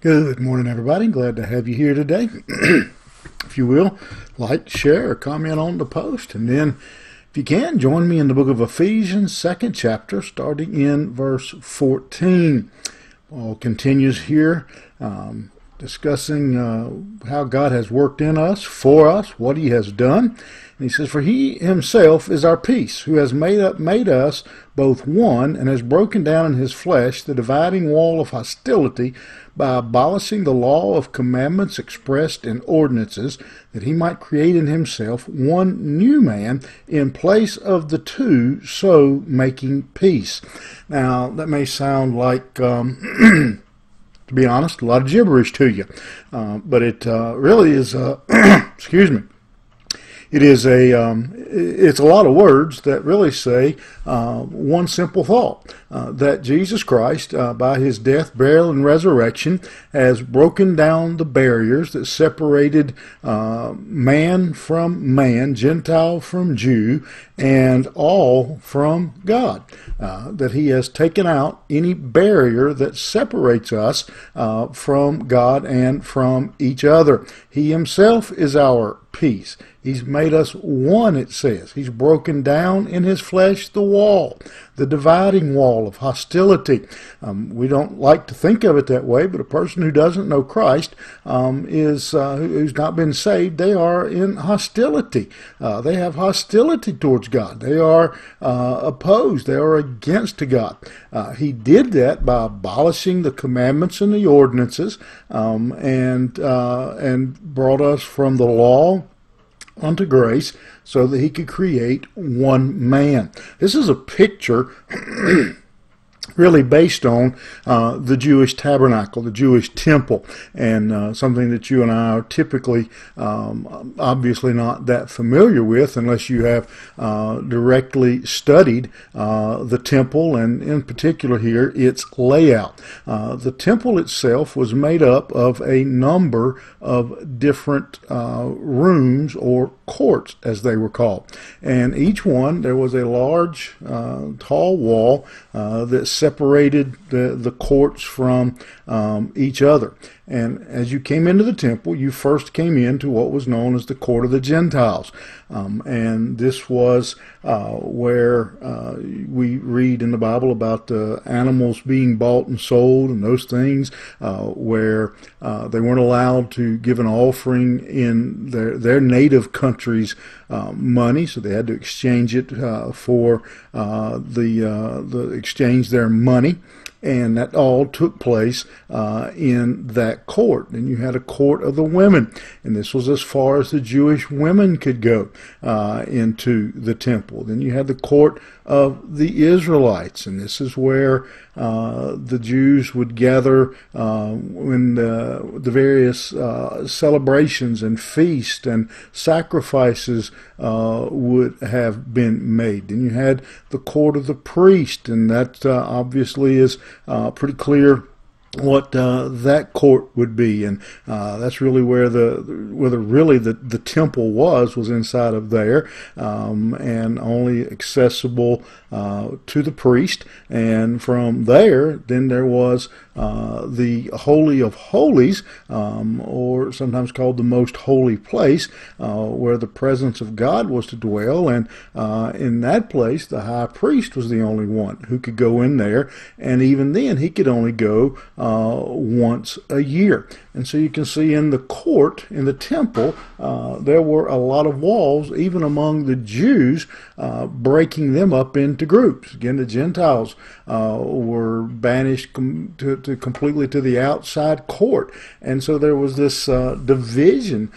Good morning, everybody. Glad to have you here today. If you will, like, share, or comment on the post. And then, if you can, join me in the book of Ephesians, second chapter, starting in verse 14. Paul continues here, discussing how God has worked in us, for us, what he has done. And he says, "For he himself is our peace, who has made us both one, and has broken down in his flesh the dividing wall of hostility by abolishing the law of commandments expressed in ordinances, that he might create in himself one new man in place of the two, so making peace." Now, that may sound like to be honest, a lot of gibberish to you. But it really is, excuse me, it's a lot of words that really say one simple thought, that Jesus Christ, by his death, burial, and resurrection, has broken down the barriers that separated man from man, Gentile from Jew, and all from God. That he has taken out any barrier that separates us from God and from each other. He himself is our peace. He's made us one, it says. He's broken down in his flesh the wall, the dividing wall of hostility. We don't like to think of it that way, but a person who doesn't know Christ who's not been saved, they are in hostility. They have hostility towards God. They are opposed. They are against God. He did that by abolishing the commandments and the ordinances, and brought us from the law unto grace, so that he could create one man. This is a picture really based on the Jewish tabernacle, the Jewish temple, and something that you and I are typically obviously not that familiar with unless you have directly studied the temple, and in particular here its layout. The temple itself was made up of a number of different rooms, or courts as they were called, and each one there was a large tall wall that separated the courts from each other. And as you came into the temple, you first came into what was known as the court of the Gentiles. And this was where we read in the Bible about animals being bought and sold and those things, where they weren't allowed to give an offering in their native country's money, so they had to exchange it for exchange their money. And that all took place in that court. And you had a court of the women, and this was as far as the Jewish women could go into the temple. Then you had the court of the Israelites, and this is where the Jews would gather when the various celebrations and feasts and sacrifices would have been made. Then you had the court of the priest, and that obviously is pretty clear what that court would be, and that's really where the temple was inside of there, and only accessible to the priest. And from there, then there was the Holy of Holies, or sometimes called the Most Holy Place, where the presence of God was to dwell. And in that place, the high priest was the only one who could go in there, and even then, he could only go once a year. And so you can see in the court, in the temple, there were a lot of walls, even among the Jews, breaking them up into groups. Again, the Gentiles were banished completely to the outside court. And so there was this division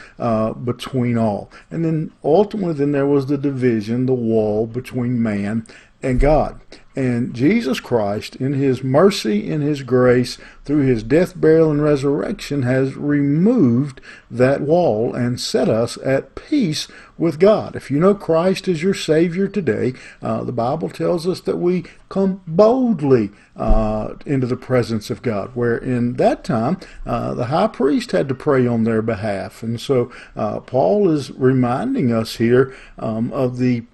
between all. And then ultimately, then there was the division, the wall between man and God. And Jesus Christ, in his mercy, in his grace, through his death, burial, and resurrection, has removed that wall and set us at peace with God. If you know Christ as your Savior today, the Bible tells us that we come boldly into the presence of God, where in that time the high priest had to pray on their behalf. And so Paul is reminding us here of the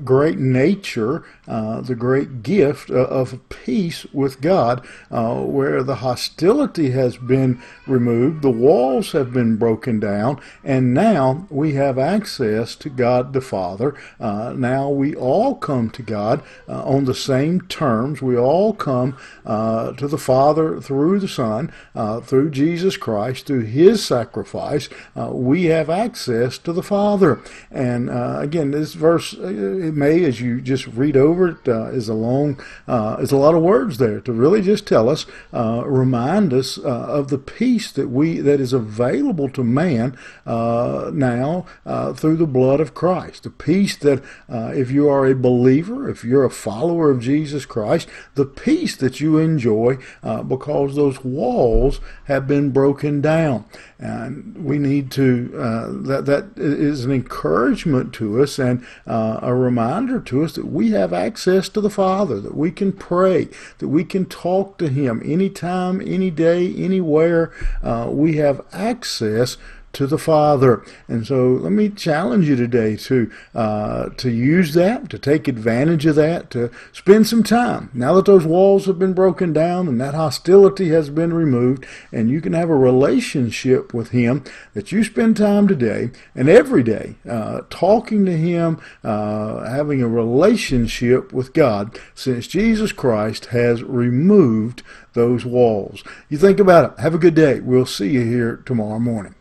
great nature, the great gift of peace with God, where the hostility has been removed, the walls have been broken down, and now we have access to God the Father. Now we all come to God on the same terms. We all come to the Father through the Son, through Jesus Christ, through His sacrifice. We have access to the Father. And again, this verse, it may, as you just read over it, is a lot of words there to really just tell us, remind us of the peace that is available to man now through the blood of Christ. The peace that if you are a believer, if you're a follower of Jesus Christ, the peace that you enjoy because those walls have been broken down. And we need to, that is an encouragement to us and a reminder to us that we have access to the Father, that we can pray, that we can talk to Him anytime, any day, anywhere. We have access to the Father. And so let me challenge you today to use that, to take advantage of that, to spend some time. Now that those walls have been broken down and that hostility has been removed, and you can have a relationship with Him, that you spend time today and every day talking to Him, having a relationship with God, since Jesus Christ has removed those walls. You think about it. Have a good day. We'll see you here tomorrow morning.